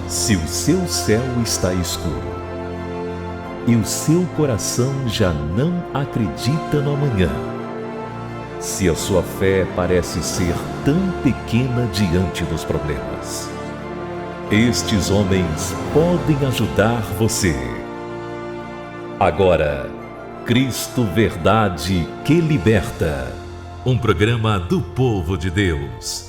Se o seu céu está escuro e o seu coração já não acredita no amanhã, se a sua fé parece ser tão pequena diante dos problemas, estes homens podem ajudar você. Agora, Cristo Verdade que Liberta, um programa do povo de Deus.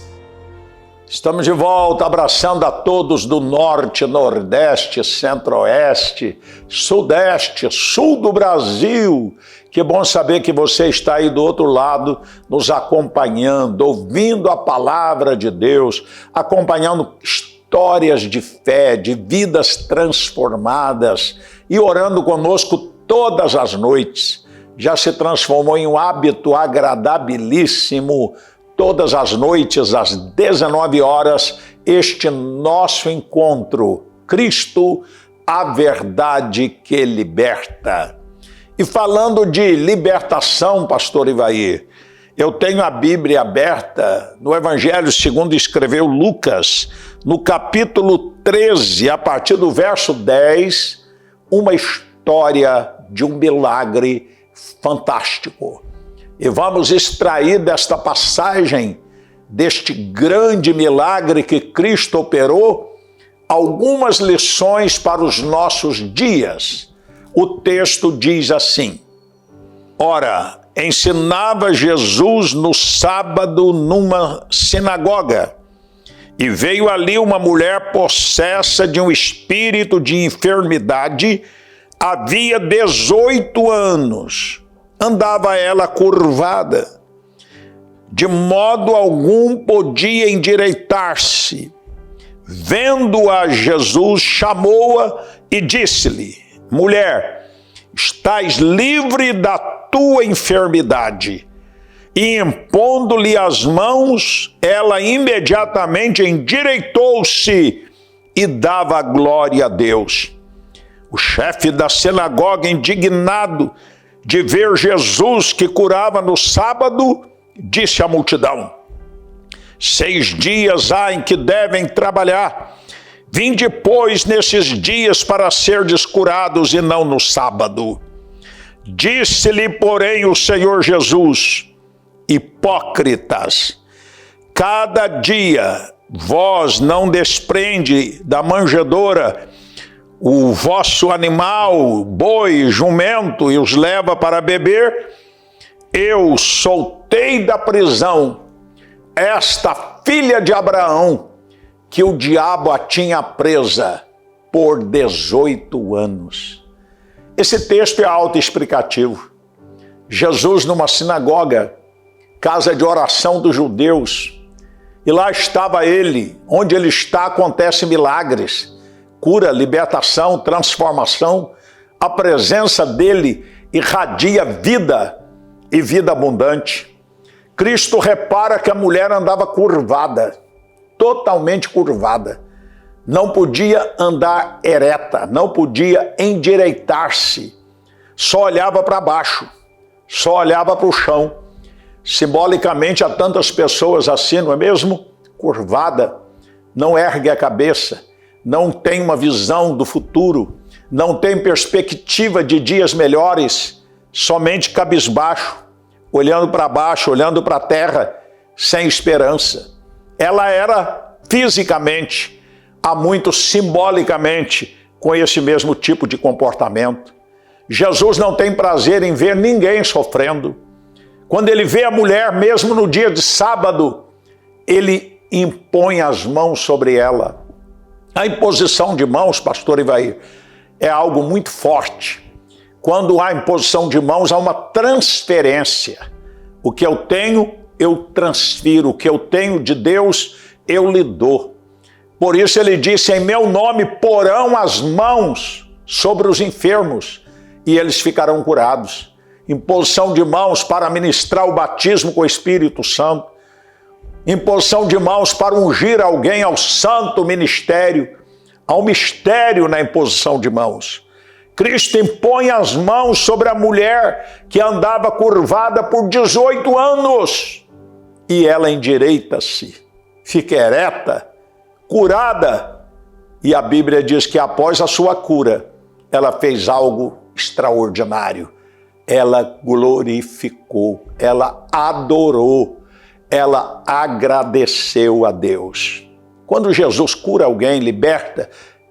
Estamos de volta, abraçando a todos do norte, nordeste, centro-oeste, sudeste, sul do Brasil. Que bom saber que você está aí do outro lado, nos acompanhando, ouvindo a palavra de Deus, acompanhando histórias de fé, de vidas transformadas e orando conosco todas as noites. Já se transformou em um hábito agradabilíssimo. Todas as noites, às 19 horas, este nosso encontro, Cristo, a verdade que liberta. E falando de libertação, pastor Ivaí, eu tenho a Bíblia aberta no Evangelho segundo escreveu Lucas, no capítulo 13, a partir do verso 10, uma história de um milagre fantástico. E vamos extrair desta passagem, deste grande milagre que Cristo operou, algumas lições para os nossos dias. O texto diz assim: Ora, ensinava Jesus no sábado numa sinagoga, e veio ali uma mulher possessa de um espírito de enfermidade, havia 18 anos. Andava ela curvada, de modo algum podia endireitar-se. Vendo-a Jesus, chamou-a e disse-lhe: Mulher, estás livre da tua enfermidade. E impondo-lhe as mãos, ela imediatamente endireitou-se e dava glória a Deus. O chefe da sinagoga, indignado de ver Jesus que curava no sábado, disse à multidão: 6 dias há em que devem trabalhar. Vinde, pois, nesses dias para serdes curados e não no sábado. Disse-lhe, porém, o Senhor Jesus: Hipócritas, cada dia vós não desprende da manjedoura o vosso animal, boi, jumento, e os leva para beber. Eu soltei da prisão esta filha de Abraão, que o diabo a tinha presa por 18 anos. Esse texto é autoexplicativo. Jesus numa sinagoga, casa de oração dos judeus, e lá estava ele. Onde ele está acontecem milagres, cura, libertação, transformação. A presença dele irradia vida e vida abundante. Cristo repara que a mulher andava curvada, totalmente curvada. Não podia andar ereta, não podia endireitar-se. Só olhava para baixo, só olhava para o chão. Simbolicamente, há tantas pessoas assim, não é mesmo? Curvada, não ergue a cabeça, não tem uma visão do futuro, não tem perspectiva de dias melhores, somente cabisbaixo, olhando para baixo, olhando para a terra, sem esperança. Ela era fisicamente, há muito simbolicamente, com esse mesmo tipo de comportamento. Jesus não tem prazer em ver ninguém sofrendo. Quando ele vê a mulher, mesmo no dia de sábado, ele impõe as mãos sobre ela. A imposição de mãos, pastor Ivaí, é algo muito forte. Quando há imposição de mãos, há uma transferência. O que eu tenho, eu transfiro. O que eu tenho de Deus, eu lhe dou. Por isso ele disse: em meu nome porão as mãos sobre os enfermos e eles ficarão curados. Imposição de mãos para ministrar o batismo com o Espírito Santo. Imposição de mãos para ungir alguém ao santo ministério. Há um mistério na imposição de mãos. Cristo impõe as mãos sobre a mulher que andava curvada por 18 anos. E ela endireita-se, fica ereta, curada E a Bíblia diz que após a sua cura, ela fez algo extraordinário. Ela glorificou, ela adorou, ela agradeceu a Deus. Quando Jesus cura alguém, liberta,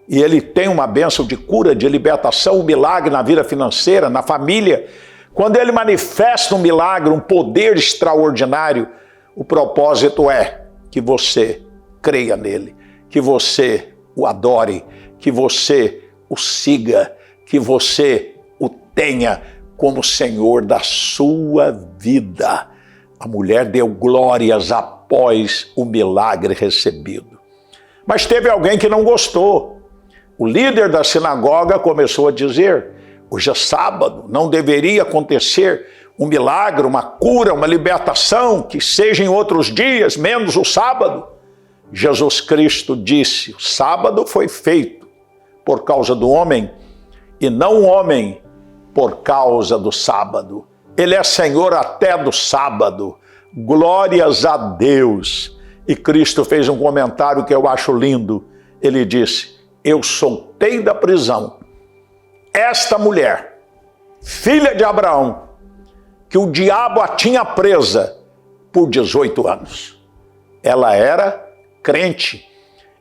e ele tem uma bênção de cura, de libertação, um milagre na vida financeira, na família, quando ele manifesta um milagre, um poder extraordinário, o propósito é que você creia nele, que você o adore, que você o siga, que você o tenha como Senhor da sua vida. A mulher deu glórias após o milagre recebido. Mas teve alguém que não gostou. O líder da sinagoga começou a dizer: hoje é sábado, não deveria acontecer um milagre, uma cura, uma libertação, que seja em outros dias, menos o sábado. Jesus Cristo disse: o sábado foi feito por causa do homem, e não o homem por causa do sábado. Ele é Senhor até do sábado. Glórias a Deus. E Cristo fez um comentário que eu acho lindo. Ele disse: eu soltei da prisão esta mulher, filha de Abraão, que o diabo a tinha presa por 18 anos. Ela era crente,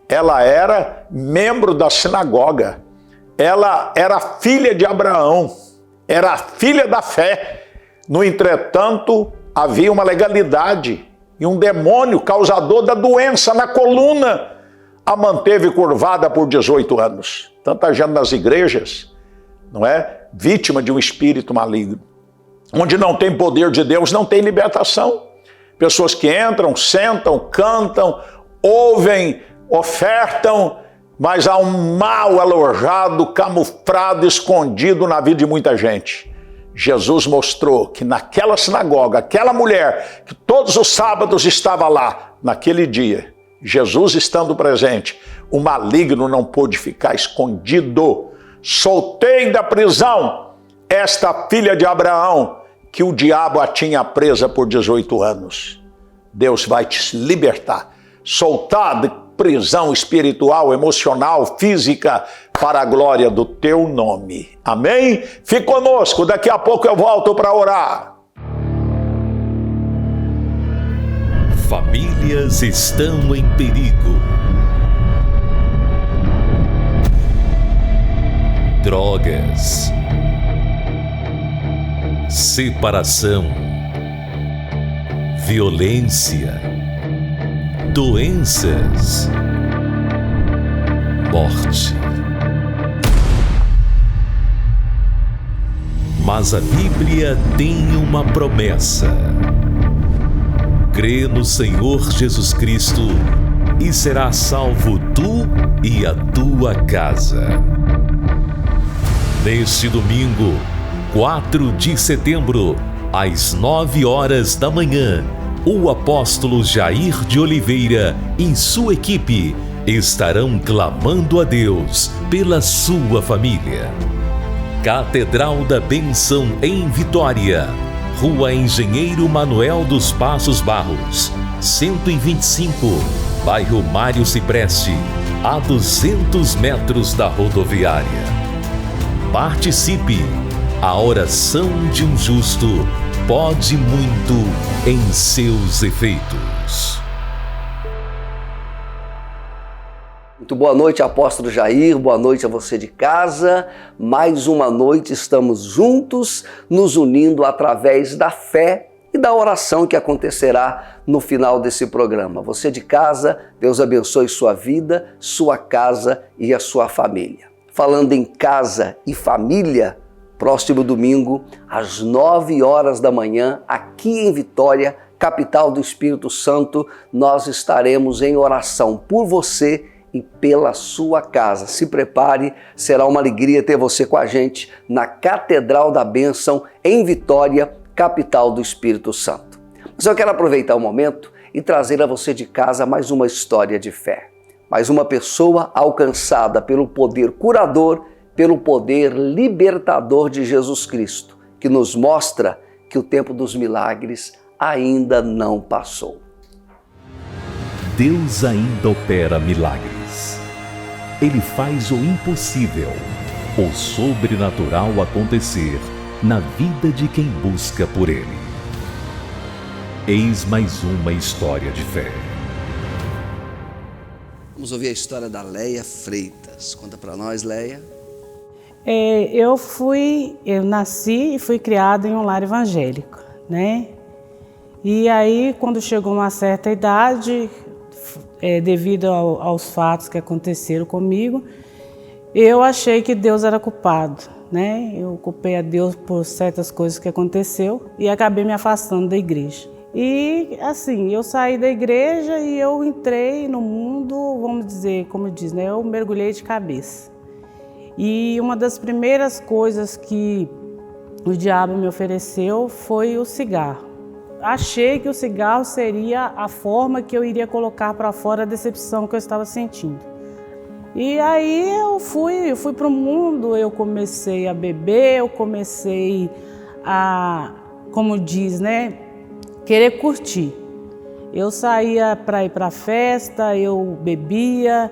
ela era membro da sinagoga, ela era filha de Abraão, era filha da fé. No entretanto, havia uma legalidade e um demônio causador da doença na coluna a manteve curvada por 18 anos. Tanta gente nas igrejas, não é? Vítima de um espírito maligno. Onde não tem poder de Deus, não tem libertação. Pessoas que entram, sentam, cantam, ouvem, ofertam, mas há um mal alojado, camuflado, escondido na vida de muita gente. Jesus mostrou que naquela sinagoga, aquela mulher que todos os sábados estava lá, naquele dia, Jesus estando presente, o maligno não pôde ficar escondido. Soltei da prisão esta filha de Abraão, que o diabo a tinha presa por 18 anos. Deus vai te libertar, soltar de prisão espiritual, emocional, física, para a glória do teu nome. Amém? Fique conosco, daqui a pouco eu volto para orar. Famílias estão em perigo. Drogas, separação, violência, doenças, morte. Mas a Bíblia tem uma promessa. Crê no Senhor Jesus Cristo e serás salvo tu e a tua casa. Neste domingo, 4 de setembro, às 9 horas da manhã, o apóstolo Jair de Oliveira e sua equipe estarão clamando a Deus pela sua família. Catedral da Bênção em Vitória, Rua Engenheiro Manuel dos Passos Barros, 125, bairro Mário Cipreste, a 200 metros da rodoviária. Participe! A oração de um justo pode muito em seus efeitos. Muito boa noite, apóstolo Jair, boa noite a você de casa. Mais uma noite estamos juntos, nos unindo através da fé e da oração que acontecerá no final desse programa. Você de casa, Deus abençoe sua vida, sua casa e a sua família. Falando em casa e família, próximo domingo, às 9 horas da manhã, aqui em Vitória, capital do Espírito Santo, nós estaremos em oração por você e pela sua casa. Se prepare, será uma alegria ter você com a gente na Catedral da Bênção, em Vitória, capital do Espírito Santo. Mas eu quero aproveitar o momento e trazer a você de casa mais uma história de fé. Mais uma pessoa alcançada pelo poder curador, pelo poder libertador de Jesus Cristo, que nos mostra que o tempo dos milagres ainda não passou. Deus ainda opera milagres. Ele faz o impossível, o sobrenatural acontecer na vida de quem busca por Ele. Eis mais uma história de fé. Vamos ouvir a história da Leia Freitas. Conta para nós, Leia. Eu nasci e fui criada em um lar evangélico, né? E aí, quando chegou uma certa idade, devido aos fatos que aconteceram comigo, eu achei que Deus era culpado, né? Eu culpei a Deus por certas coisas que aconteceu e acabei me afastando da igreja. E assim, eu saí da igreja e eu entrei no mundo, vamos dizer, como diz, né? Eu mergulhei de cabeça. E uma das primeiras coisas que o diabo me ofereceu foi o cigarro. Achei que o cigarro seria a forma que eu iria colocar para fora a decepção que eu estava sentindo. E aí eu fui para o mundo, eu comecei a beber, eu comecei a, como diz, né, querer curtir. Eu saía para ir para a festa, eu bebia,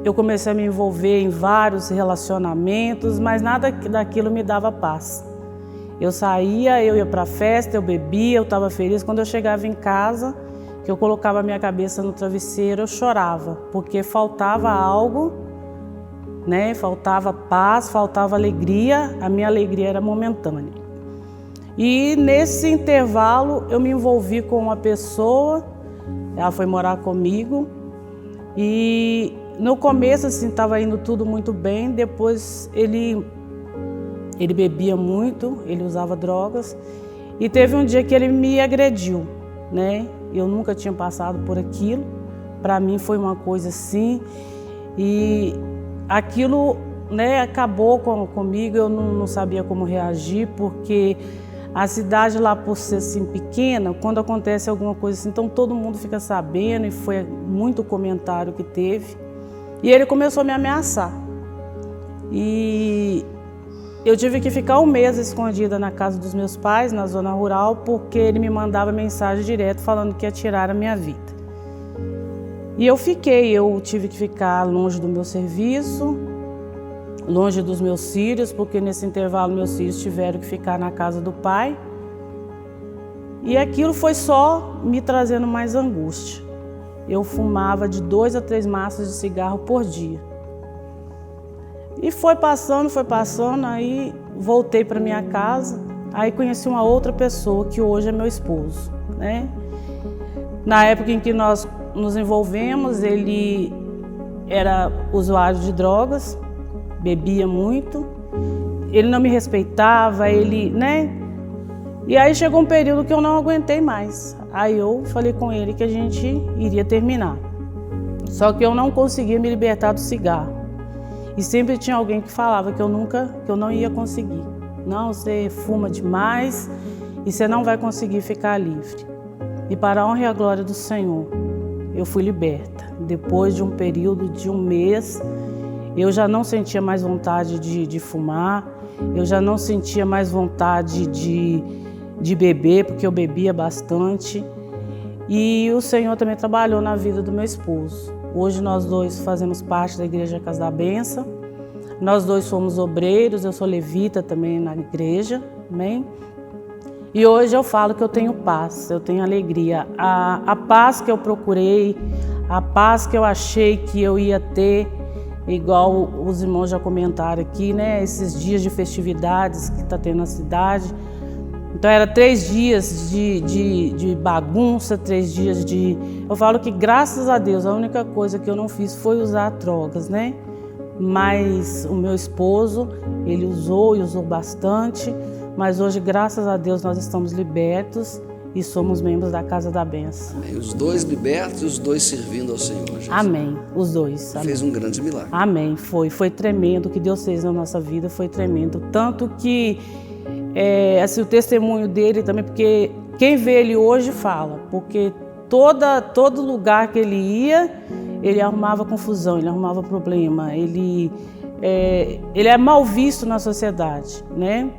eu comecei a me envolver em vários relacionamentos, mas nada daquilo me dava paz. Eu saía, eu ia para a festa, eu bebia, eu estava feliz. Quando eu chegava em casa, que eu colocava a minha cabeça no travesseiro, eu chorava, porque faltava algo, né? Faltava paz, faltava alegria, a minha alegria era momentânea. E nesse intervalo eu me envolvi com uma pessoa, ela foi morar comigo e no começo assim estava indo tudo muito bem, depois ele bebia muito, ele usava drogas e teve um dia que ele me agrediu, né? Eu nunca tinha passado por aquilo, para mim foi uma coisa assim e aquilo, né, acabou comigo, eu não sabia como reagir porque a cidade lá por ser assim pequena, quando acontece alguma coisa assim, então todo mundo fica sabendo e foi muito comentário que teve e ele começou a me ameaçar e eu tive que ficar um mês escondida na casa dos meus pais, na zona rural, porque ele me mandava mensagem direto falando que ia tirar a minha vida. E eu tive que ficar longe do meu serviço, longe dos meus filhos, porque nesse intervalo meus filhos tiveram que ficar na casa do pai. E aquilo foi só me trazendo mais angústia. Eu fumava de 2 a 3 maços de cigarro por dia. E foi passando, aí voltei para minha casa, aí conheci uma outra pessoa que hoje é meu esposo, né? Na época em que nós nos envolvemos, ele era usuário de drogas, bebia muito, ele não me respeitava, né? E aí chegou um período que eu não aguentei mais, aí eu falei com ele que a gente iria terminar. Só que eu não conseguia me libertar do cigarro. E sempre tinha alguém que falava que eu não ia conseguir. Não, você fuma demais e você não vai conseguir ficar livre. E para a honra e a glória do Senhor, eu fui liberta. Depois de um período de um mês, eu já não sentia mais vontade de fumar, eu já não sentia mais vontade de beber, porque eu bebia bastante. E o Senhor também trabalhou na vida do meu esposo. Hoje nós dois fazemos parte da Igreja Casa da Benção. Nós dois somos obreiros, eu sou levita também na igreja, amém? E hoje eu falo que eu tenho paz, eu tenho alegria. A paz que eu procurei, a paz que eu achei que eu ia ter, igual os irmãos já comentaram aqui, né? Esses dias de festividades que está tendo na cidade. Então era 3 dias de bagunça, 3 dias de... Eu falo que graças a Deus a única coisa que eu não fiz foi usar drogas, né? Mas o meu esposo, ele usou e usou bastante, mas hoje graças a Deus nós estamos libertos e somos membros da Casa da Benção. Amém. Os dois libertos e os dois servindo ao Senhor, Jesus. Amém, os dois. Amém. Fez um grande milagre. Amém, foi tremendo, o que Deus fez na nossa vida foi tremendo, tanto que assim, o testemunho dele também, porque quem vê ele hoje fala, porque todo lugar que ele ia, ele arrumava confusão, ele arrumava problema, ele é mal visto na sociedade, né?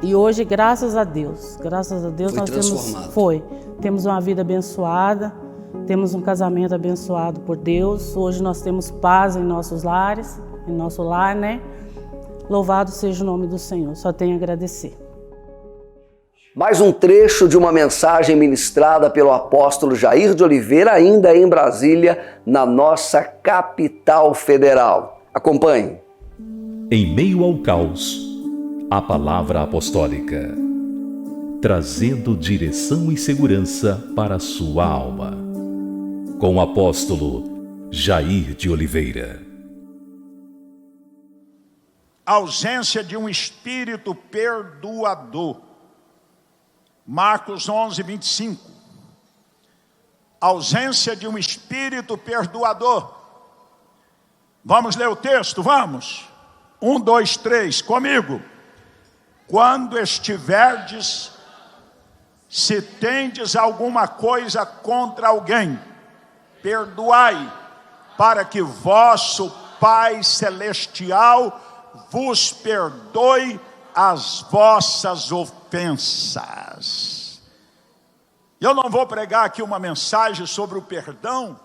E hoje, graças a Deus foi nós transformado. temos uma vida abençoada, temos um casamento abençoado por Deus. Hoje nós temos paz em nossos lares, em nosso lar, né? Louvado seja o nome do Senhor. Só tenho a agradecer. Mais um trecho de uma mensagem ministrada pelo apóstolo Jair de Oliveira, ainda em Brasília, na nossa capital federal. Acompanhe. Em meio ao caos, a palavra apostólica, trazendo direção e segurança para a sua alma. Com o apóstolo Jair de Oliveira. A ausência de um espírito perdoador. Marcos 11, 25. Ausência de um espírito perdoador. Vamos ler o texto, vamos? 1, 2, 3, comigo. Quando estiverdes, se tendes alguma coisa contra alguém, perdoai, para que vosso Pai Celestial vos perdoe as vossas ofensas. Eu não vou pregar aqui uma mensagem sobre o perdão,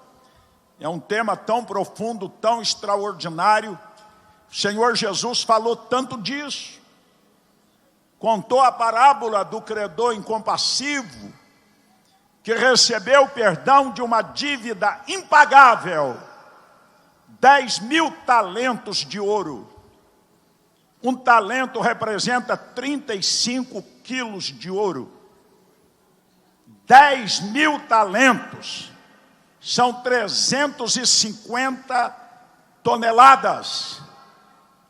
é um tema tão profundo, tão extraordinário. O Senhor Jesus falou tanto disso. Contou a parábola do credor incompassivo, que recebeu o perdão de uma dívida impagável, 10.000 talentos de ouro. Um talento representa 35 quilos de ouro. 10.000 talentos são 350 toneladas.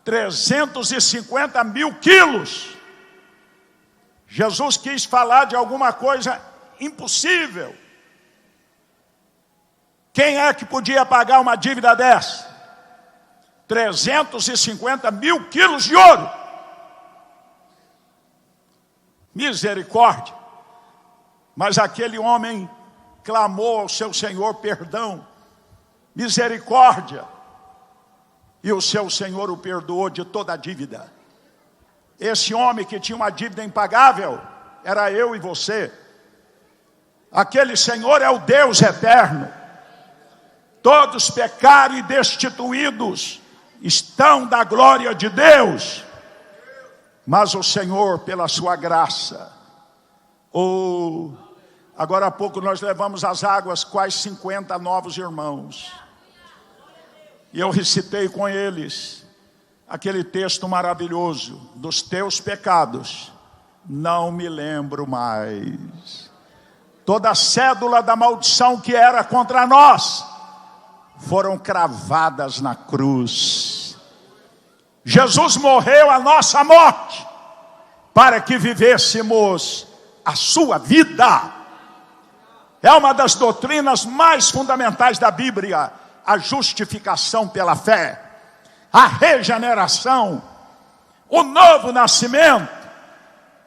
350 mil quilos. Jesus quis falar de alguma coisa impossível. Quem é que podia pagar uma dívida dessa? 350 mil quilos de ouro. Misericórdia. Mas aquele homem clamou ao seu Senhor perdão, misericórdia. E o seu Senhor o perdoou de toda a dívida. Esse homem que tinha uma dívida impagável, era eu e você. Aquele Senhor é o Deus eterno. Todos pecaram e destituídos estão da glória de Deus. Mas o Senhor, pela sua graça, agora há pouco nós levamos às águas quase 50 novos irmãos. E eu recitei com eles aquele texto maravilhoso: dos teus pecados não me lembro mais. Toda a cédula da maldição que era contra nós foram cravadas na cruz. Jesus morreu a nossa morte para que vivêssemos a sua vida. É uma das doutrinas mais fundamentais da Bíblia, a justificação pela fé, a regeneração, o novo nascimento.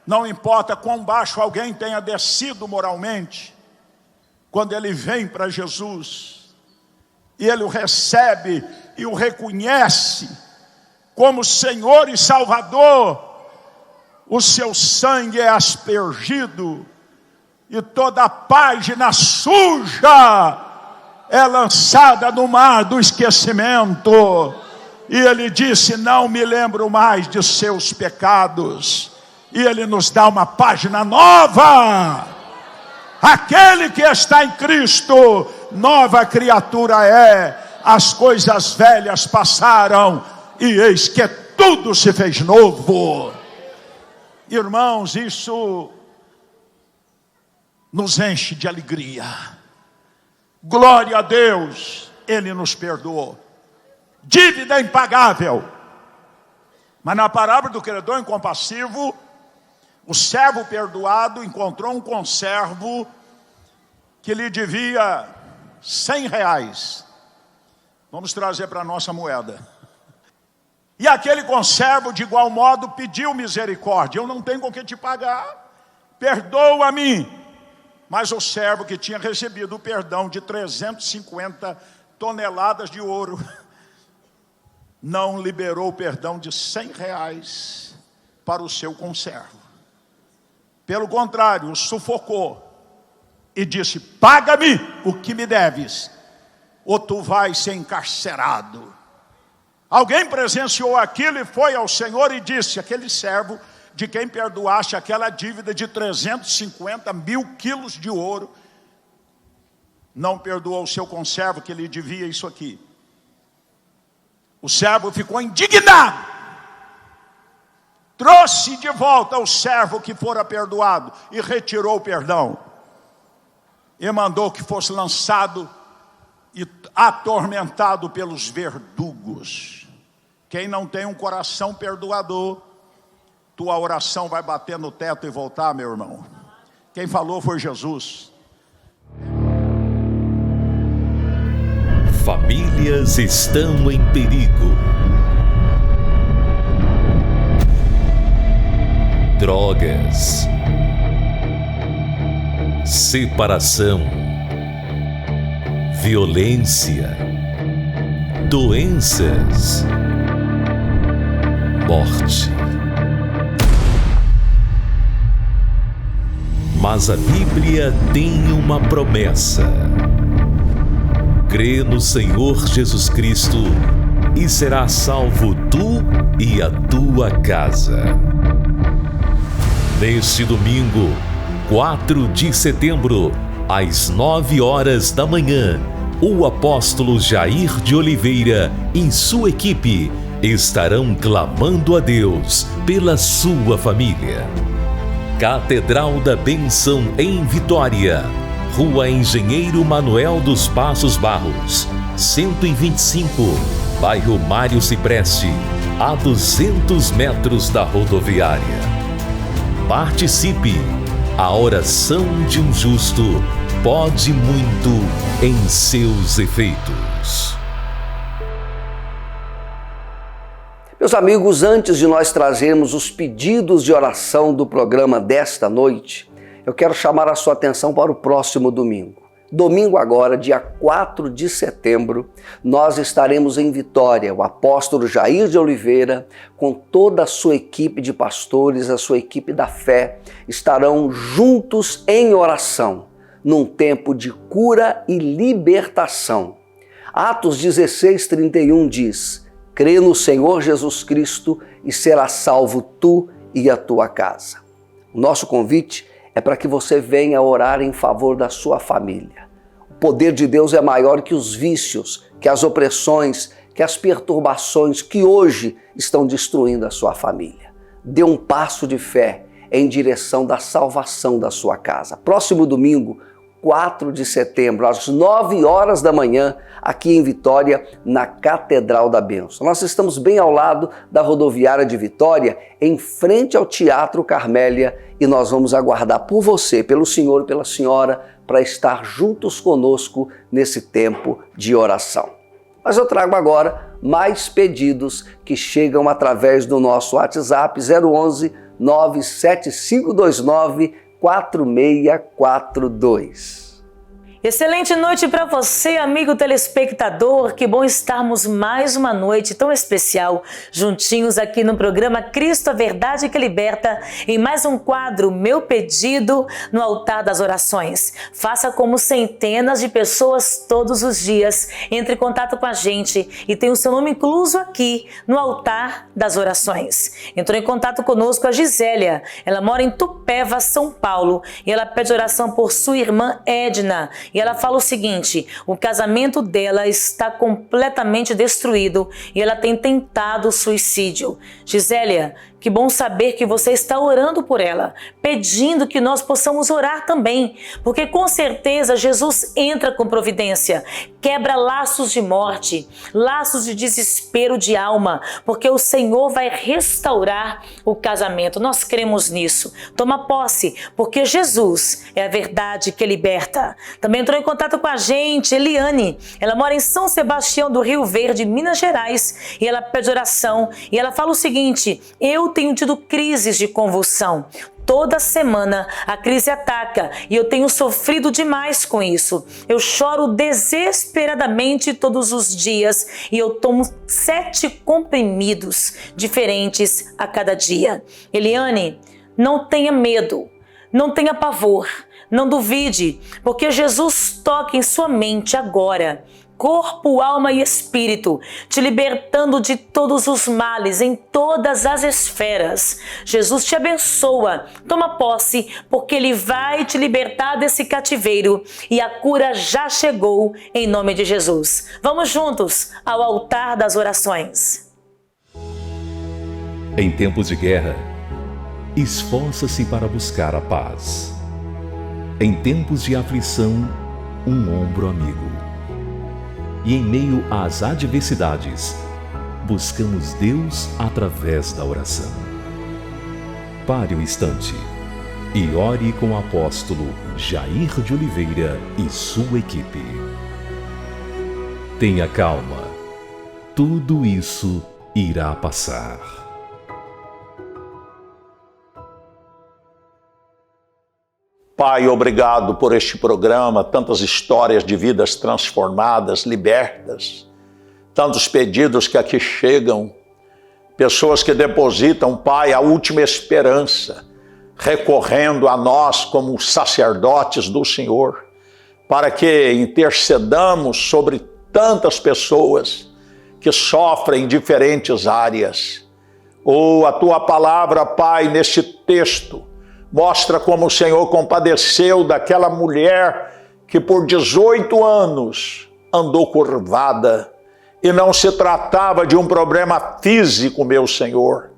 Não importa quão baixo alguém tenha descido moralmente, quando ele vem para Jesus e ele o recebe e o reconhece como Senhor e Salvador, o seu sangue é aspergido e toda a página suja é lançada no mar do esquecimento. E ele disse: não me lembro mais de seus pecados. E ele nos dá uma página nova. Aquele que está em Cristo, nova criatura é. As coisas velhas passaram e eis que tudo se fez novo. Irmãos, isso nos enche de alegria. Glória a Deus, Ele nos perdoou. Dívida impagável. Mas na parábola do credor incompassivo, o servo perdoado encontrou um conservo que lhe devia 100 reais. Vamos trazer para a nossa moeda. E aquele conservo, de igual modo, pediu misericórdia. Eu não tenho com que te pagar, perdoa-me. Mas o servo, que tinha recebido o perdão de 350 toneladas de ouro, não liberou o perdão de 100 reais para o seu conservo. Pelo contrário, o sufocou, e disse: paga-me o que me deves, ou tu vais ser encarcerado. Alguém presenciou aquilo e foi ao Senhor e disse: aquele servo de quem perdoaste aquela dívida de 350 mil quilos de ouro, não perdoou o seu conservo que lhe devia isso aqui. O servo ficou indignado, trouxe de volta o servo que fora perdoado e retirou o perdão, e mandou que fosse lançado e atormentado pelos verdugos. Quem não tem um coração perdoador, tua oração vai bater no teto e voltar, meu irmão. Quem falou foi Jesus. Famílias estão em perigo. Drogas, separação, violência, doenças, morte. Mas a Bíblia tem uma promessa. Crê no Senhor Jesus Cristo e serás salvo tu e a tua casa. Neste domingo, 4 de setembro, às 9 horas da manhã, o apóstolo Jair de Oliveira e sua equipe estarão clamando a Deus pela sua família. Catedral da Bênção em Vitória, Rua Engenheiro Manuel dos Passos Barros, 125, bairro Mário Cipreste, a 200 metros da rodoviária. Participe! A oração de um justo pode muito em seus efeitos. Meus amigos, antes de nós trazermos os pedidos de oração do programa desta noite, eu quero chamar a sua atenção para o próximo domingo. Domingo agora, dia 4 de setembro, nós estaremos em Vitória. O apóstolo Jair de Oliveira, com toda a sua equipe de pastores, a sua equipe da fé, estarão juntos em oração, num tempo de cura e libertação. Atos 16:31 diz: crê no Senhor Jesus Cristo e serás salvo tu e a tua casa. O nosso convite é para que você venha orar em favor da sua família. O poder de Deus é maior que os vícios, que as opressões, que as perturbações que hoje estão destruindo a sua família. Dê um passo de fé em direção da salvação da sua casa. Próximo domingo, 4 de setembro, às 9 horas da manhã, aqui em Vitória, na Catedral da Bênção. Nós estamos bem ao lado da rodoviária de Vitória, em frente ao Teatro Carmélia, e nós vamos aguardar por você, pelo senhor e pela senhora, para estar juntos conosco nesse tempo de oração. Mas eu trago agora mais pedidos que chegam através do nosso WhatsApp 011 97529 4642. Excelente noite para você, amigo telespectador. Que bom estarmos mais uma noite tão especial juntinhos aqui no programa Cristo, a Verdade que Liberta, em mais um quadro Meu Pedido no Altar das Orações. Faça como centenas de pessoas todos os dias. Entre em contato com a gente e tem o seu nome incluso aqui no Altar das Orações. Entrou em contato conosco a Gisélia. Ela mora em Tupéva, São Paulo, e ela pede oração por sua irmã Edna. E ela fala o seguinte: o casamento dela está completamente destruído e ela tem tentado suicídio. Gisélia, que bom saber que você está orando por ela, pedindo que nós possamos orar também, porque com certeza Jesus entra com providência, quebra laços de morte, laços de desespero de alma, porque o Senhor vai restaurar o casamento. Nós cremos nisso. Toma posse, porque Jesus é a verdade que liberta. Também entrou em contato com a gente Eliane. Ela mora em São Sebastião do Rio Verde, Minas Gerais, e ela pede oração e ela fala o seguinte: eu tenho tido crises de convulsão. Toda semana a crise ataca e eu tenho sofrido demais com isso. Eu choro desesperadamente todos os dias e eu tomo 7 comprimidos diferentes a cada dia. Eliane, não tenha medo, não tenha pavor. Não duvide, porque Jesus toca em sua mente agora, corpo, alma e espírito, te libertando de todos os males em todas as esferas. Jesus te abençoa. Toma posse, porque Ele vai te libertar desse cativeiro e a cura já chegou em nome de Jesus. Vamos juntos ao altar das orações. Em tempos de guerra, esforça-se para buscar a paz. Em tempos de aflição, um ombro amigo. E em meio às adversidades, buscamos Deus através da oração. Pare um instante e ore com o apóstolo Jair de Oliveira e sua equipe. Tenha calma, tudo isso irá passar. Pai, obrigado por este programa, tantas histórias de vidas transformadas, libertas, tantos pedidos que aqui chegam, pessoas que depositam, Pai, a última esperança, recorrendo a nós como sacerdotes do Senhor, para que intercedamos sobre tantas pessoas que sofrem em diferentes áreas. A Tua palavra, Pai, neste texto, mostra como o Senhor compadeceu daquela mulher que por 18 anos andou curvada e não se tratava de um problema físico, meu Senhor.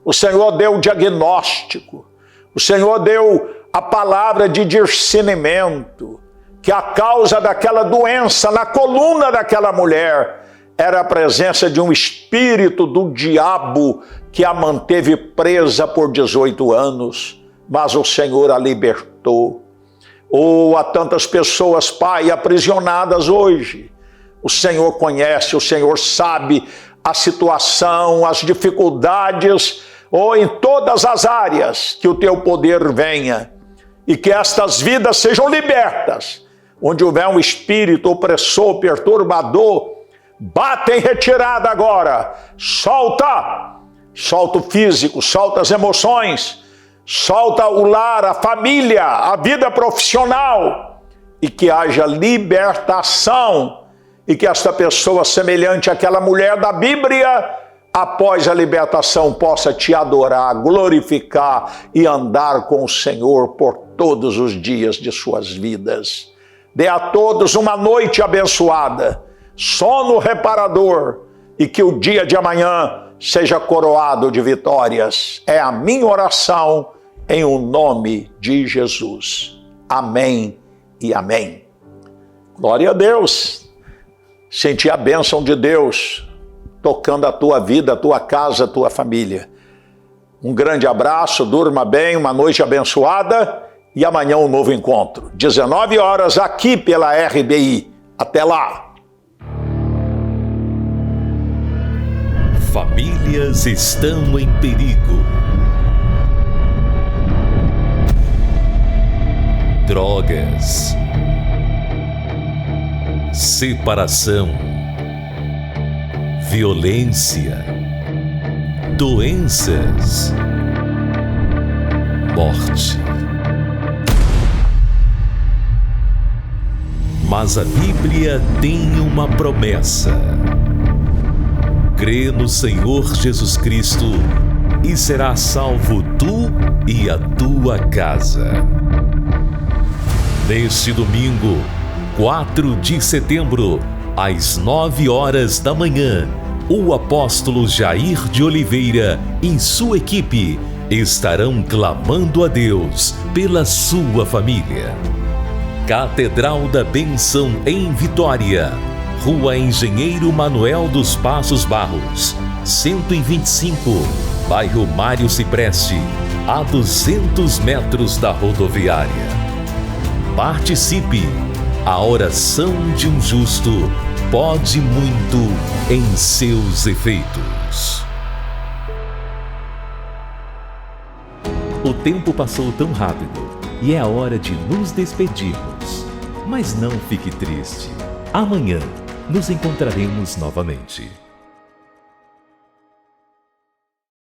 O Senhor deu o diagnóstico, o Senhor deu a palavra de discernimento, que a causa daquela doença na coluna daquela mulher era a presença de um espírito do diabo que a manteve presa por 18 anos. Mas o Senhor a libertou. Há tantas pessoas, Pai, aprisionadas hoje. O Senhor conhece, o Senhor sabe a situação, as dificuldades, em todas as áreas, que o Teu poder venha e que estas vidas sejam libertas. Onde houver um espírito opressor, perturbador, bate em retirada agora. Solta o físico, solta as emoções, solta o lar, a família, a vida profissional, e que haja libertação, e que esta pessoa, semelhante àquela mulher da Bíblia, após a libertação, possa Te adorar, glorificar e andar com o Senhor por todos os dias de suas vidas. Dê a todos uma noite abençoada, sono reparador, e que o dia de amanhã seja coroado de vitórias. É a minha oração em o nome de Jesus. Amém e amém. Glória a Deus. Senti a bênção de Deus tocando a tua vida, a tua casa, a tua família. Um grande abraço, durma bem, uma noite abençoada e amanhã um novo encontro. 19 horas aqui pela RBI. Até lá. Famílias estão em perigo. Drogas, separação, violência, doenças, morte. Mas a Bíblia tem uma promessa. Crê no Senhor Jesus Cristo e serás salvo tu e a tua casa. Neste domingo, 4 de setembro, às 9 horas da manhã, o apóstolo Jair de Oliveira e sua equipe estarão clamando a Deus pela sua família. Catedral da Bênção em Vitória, Rua Engenheiro Manuel dos Passos Barros, 125, bairro Mário Cipreste, a 200 metros da rodoviária. Participe! A oração de um justo pode muito em seus efeitos. O tempo passou tão rápido e é a hora de nos despedirmos. Mas não fique triste. Amanhã nos encontraremos novamente.